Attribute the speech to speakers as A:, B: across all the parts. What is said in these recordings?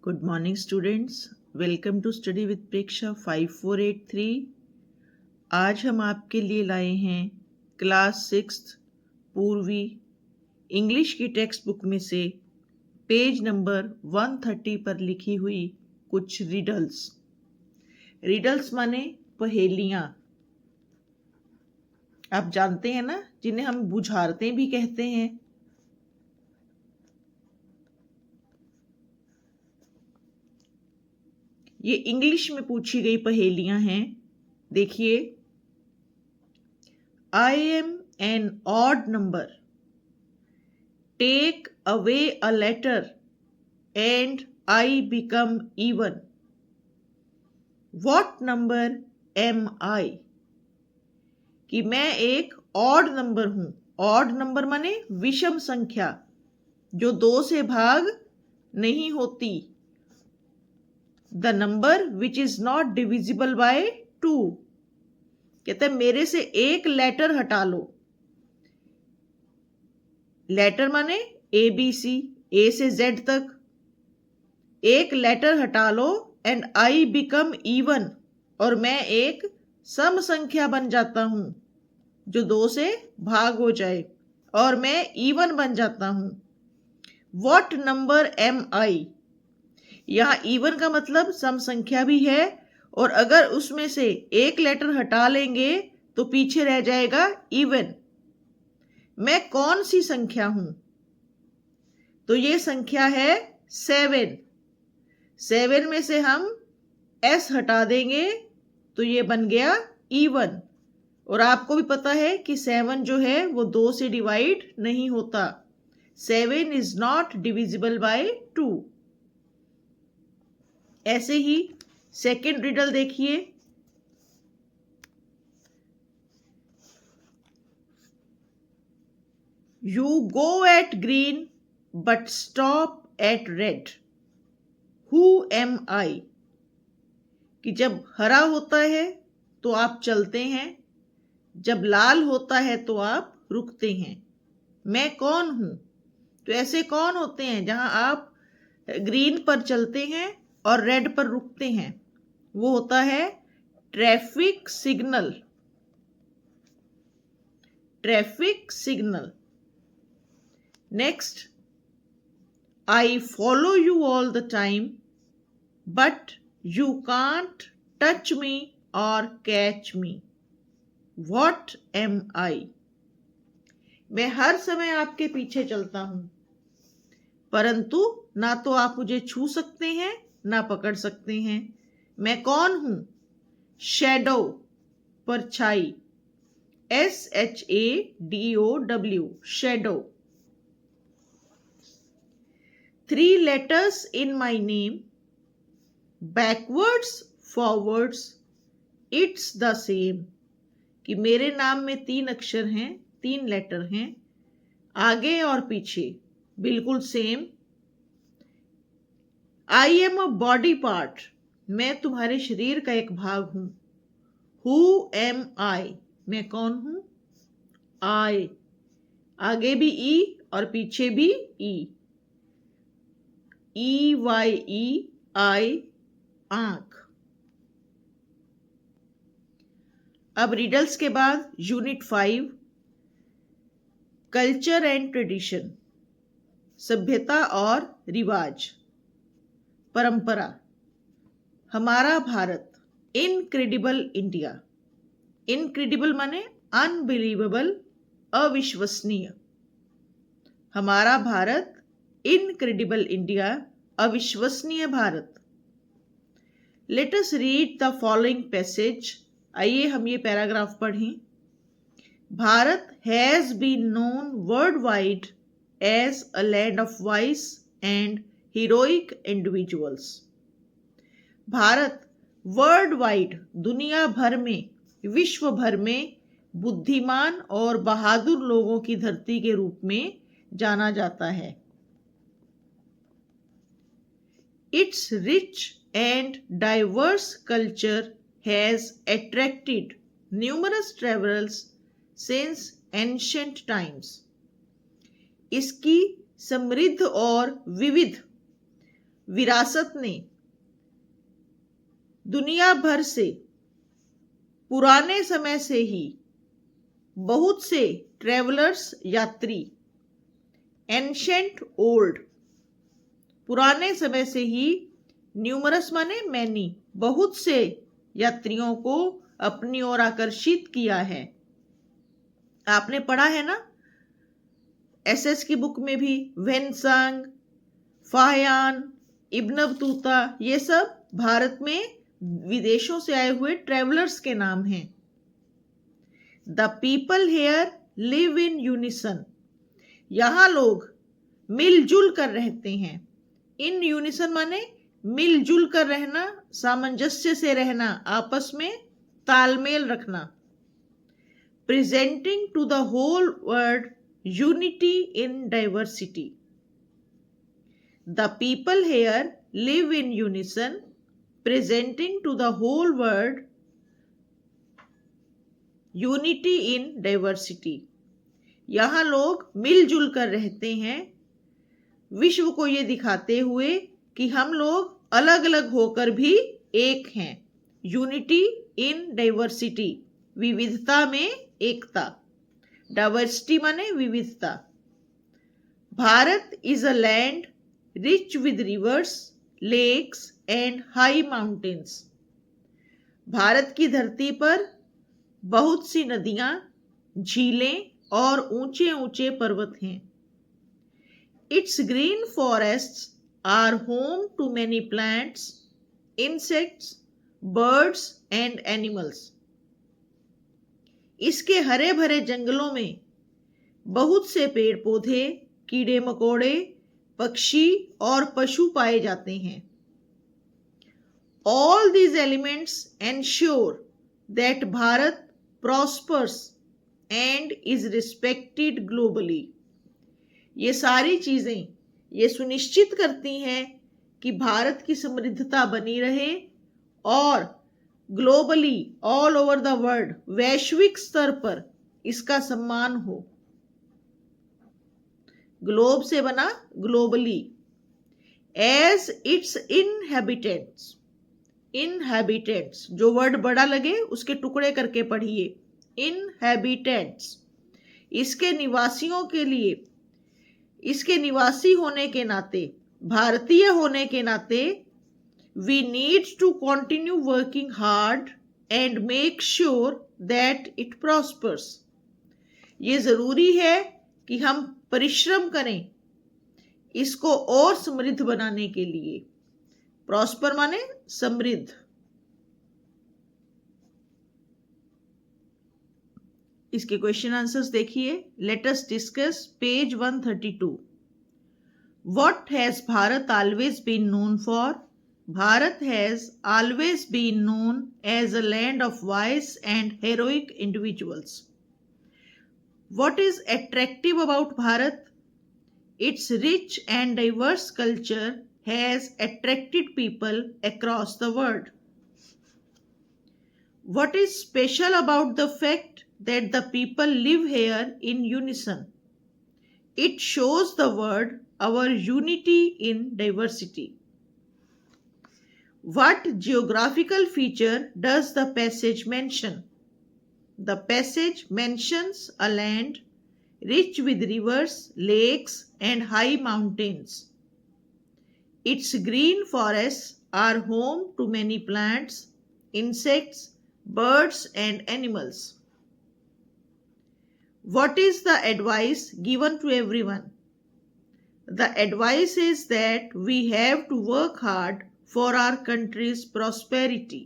A: Good morning, students. Welcome to Study with Preksha 5483. आज हम आपके लिए लाए हैं क्लास 6 पूर्वी इंग्लिश की टेक्स्ट बुक में से पेज नंबर 130 पर लिखी हुई कुछ रिडल्स। रिडल्स माने पहेलियां। आप जानते हैं ना, जिन्हें हम बुझारतें भी कहते हैं। ये इंग्लिश में पूछी गई पहेलियां हैं। देखिए, I am an odd number. Take away a letter and I become even. What number am I? कि मैं एक ऑड नंबर हूं। ऑड नंबर माने विषम संख्या, जो 2 से भाग नहीं होती। The number which is not divisible by 2। कहते हैं मेरे से एक लेटर हटा लो। लेटर माने ABC, A से Z तक। एक लेटर हटा लो एंड आई बिकम इवन, और मैं एक सम संख्या बन जाता हूं जो 2 से भाग हो जाए, और मैं इवन बन जाता हूं। व्हाट नंबर एम आई? यहां इवन का मतलब सम संख्या भी है, और अगर उसमें से एक लेटर हटा लेंगे तो पीछे रह जाएगा इवन। मैं कौन सी संख्या हूं? तो ये संख्या है 7। 7 में से हम S हटा देंगे तो ये बन गया इवन। और आपको भी पता है कि 7 जो है वो 2 से डिवाइड नहीं होता। 7 इज नॉट डिविजिबल बाय 2। ऐसे ही सेकेंड रिडल देखिए। You go at green but stop at red. Who am I? कि जब हरा होता है तो आप चलते हैं, जब लाल होता है तो आप रुकते हैं। मैं कौन हूं? तो ऐसे कौन होते हैं जहां आप ग्रीन पर चलते हैं और रेड पर रुकते हैं? वो होता है traffic signal. Traffic signal. Next, I follow you all the time, but you can't touch me or catch me. What am I? मैं हर समय आपके पीछे चलता हूं, परंतु ना तो आप मुझे छू सकते हैं ना पकड़ सकते हैं। मैं कौन हूं? शैडो, परछाई। SHADOW, shadow. 3 letters in my name, backwards, forwards, it's the same। कि मेरे नाम में 3 अक्षर हैं, 3 लेटर हैं, आगे और पीछे बिल्कुल same. I am a body part, मैं तुम्हारे शरीर का एक भाग हूं। हु एम आई? मैं कौन हूं? आई। आगे भी ई और पीछे भी ई। EYE, आई, आंख। अब रिडल्स के बाद यूनिट 5 कल्चर एंड ट्रेडिशन, सभ्यता और रिवाज, परंपरा। हमारा भारत। Incredible India. इनक्रेडिबल माने अनबिलीवेबल, अविश्वसनीय। हमारा भारत, इनक्रेडिबल इंडिया, अविश्वसनीय Bharat. Let us read the following passage. आइए हम ये पैराग्राफ पढ़ें। Bharat has been known worldwide as a land of vice and heroic individuals. Bharat worldwide, दुनिया भर में, विश्व भर में बुद्धिमान और बहादुर लोगों की धरती के रूप में जाना जाता है। Its rich and diverse culture has attracted numerous travelers since ancient times. इसकी समृद्ध और विविध विरासत ने दुनिया भर से पुराने समय से ही बहुत से ट्रेवलर्स यात्री, एंशेंट ओल्ड, पुराने समय से ही, न्यूमरस माने मैनी, बहुत से यात्रियों को अपनी ओर आकर्षित किया है। आपने पढ़ा है ना एसएस की बुक में भी, वेनसांग, फाहयान, इब्न बतूता, ये सब भारत में विदेशों से आए हुए ट्रेवलर्स के नाम हैं। The people here live in unison, यहां लोग मिलजुल कर रहते हैं। इन यूनिसन माने मिलजुल कर रहना, सामंजस्य से रहना, आपस में तालमेल रखना। Presenting to the whole world unity in diversity, the people here live in unison, presenting to the whole world unity in diversity, यहां लोग मिलजुल कर रहते हैं, विश्व को ये दिखाते हुए कि हम लोग अलग अलग होकर भी एक हैं। यूनिटी इन डाइवर्सिटी, विविधता में एकता। डाइवर्सिटी माने विविधता। Bharat is a land rich with rivers, lakes and high mountains, Bharat की धरती पर बहुत सी नदियां, झीलें और ऊंचे ऊंचे पर्वत हैं। Its green forests are home to many plants, insects, birds and animals. इसके हरे भरे जंगलों में बहुत से पेड़ पौधे, कीड़े मकोड़े, पक्षी और पशु पाए जाते हैं। All these elements ensure that Bharat prospers and is respected globally. ये सारी चीजें ये सुनिश्चित करती हैं कि भारत की समृद्धता बनी रहे और globally, all over the world, वैश्विक स्तर पर इसका सम्मान हो। ग्लोब से बना globally. As its inhabitants, inhabitants जो वर्ड बड़ा लगे उसके टुकड़े करके पढ़िए। इनहैबिटेंट्स, इसके निवासियों के लिए, इसके निवासी होने के नाते, भारतीय होने के नाते, we need to continue working hard and make sure that it prospers, ये जरूरी है कि हम परिश्रम करें इसको और समृद्ध बनाने के लिए। प्रॉस्पर माने समृद्ध। इसके क्वेश्चन आंसर्स देखिए। Let us discuss page 132। What has Bharat always been known for? Bharat has always been known as a land of vice and heroic individuals. What is attractive about Bharat? Its rich and diverse culture has attracted people across the world. What is special about the fact that the people live here in unison? It shows the world our unity in diversity. What geographical feature does the passage mention? The passage mentions a land rich with rivers, lakes, and high mountains. Its green forests are home to many plants, insects, birds and animals. What is the advice given to everyone? The advice is that we have to work hard for our country's prosperity.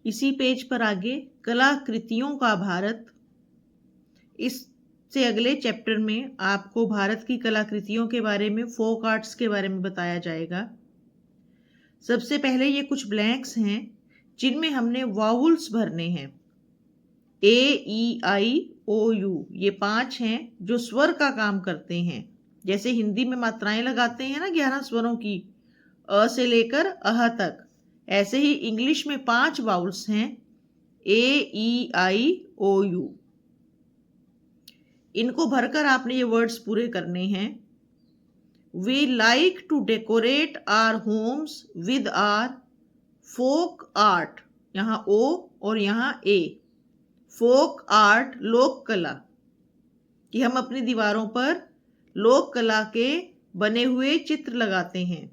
A: इसी page पर आगे कलाकृतियों का भारत, इससे अगले chapter में आपको भारत की कलाकृतियों के बारे में, फोक आर्ट्स के बारे में बताया जाएगा। सबसे पहले ये कुछ ब्लैंक्स हैं जिनमें हमने वाउल्स भरने हैं। ए, ई, आई, ओ, यू, ये 5 हैं जो स्वर का काम करते हैं। जैसे हिंदी में मात्राएं लगाते हैं ना 11 स्वरों की, अ से लेकर अह तक, ऐसे ही इंग्लिश में 5 वाउल्स हैं, ए, ई, आई, ओ, यू। इनको भरकर आपने ये वर्ड्स पूरे करने हैं। We like to decorate our homes with our folk art. यहाँ ओ और यहाँ ए, फोक आर्ट लोक कला, कि हम अपनी दीवारों पर लोक कला के बने हुए चित्र लगाते हैं.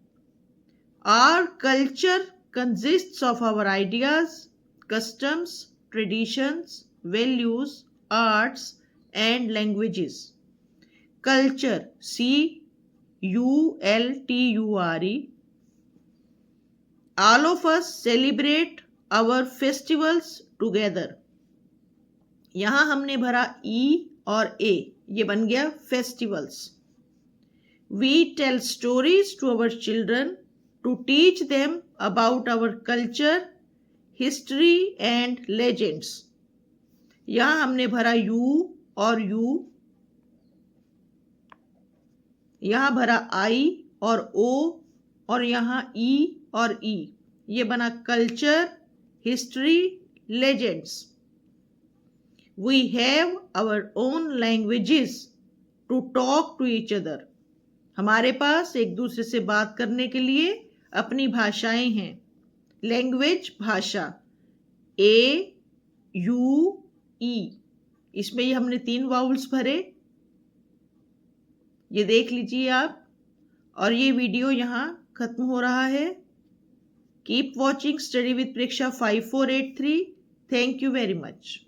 A: Our culture consists of our ideas, customs, traditions, values, arts and languages. Culture, CULTURE. All of us celebrate our festivals together. यहाँ हमने भरा ई और ए, ये बन गया festivals. We tell stories to our children to teach them about our culture, history and legends. यहाँ हमने भरा यू और यू, यहाँ भरा आई और ओ, और यहाँ ई और ई, ये बना culture, history, legends. We have our own languages to talk to each other. हमारे पास एक दूसरे से बात करने के लिए अपनी भाषाएं हैं. लैंग्वेज भाषा, ए यू ई, इसमें ये हमने 3 वाउल्स भरे, ये देख लीजिए आप. और ये वीडियो यहाँ खत्म हो रहा है. Keep watching study with Preksha 5483. Thank you very much.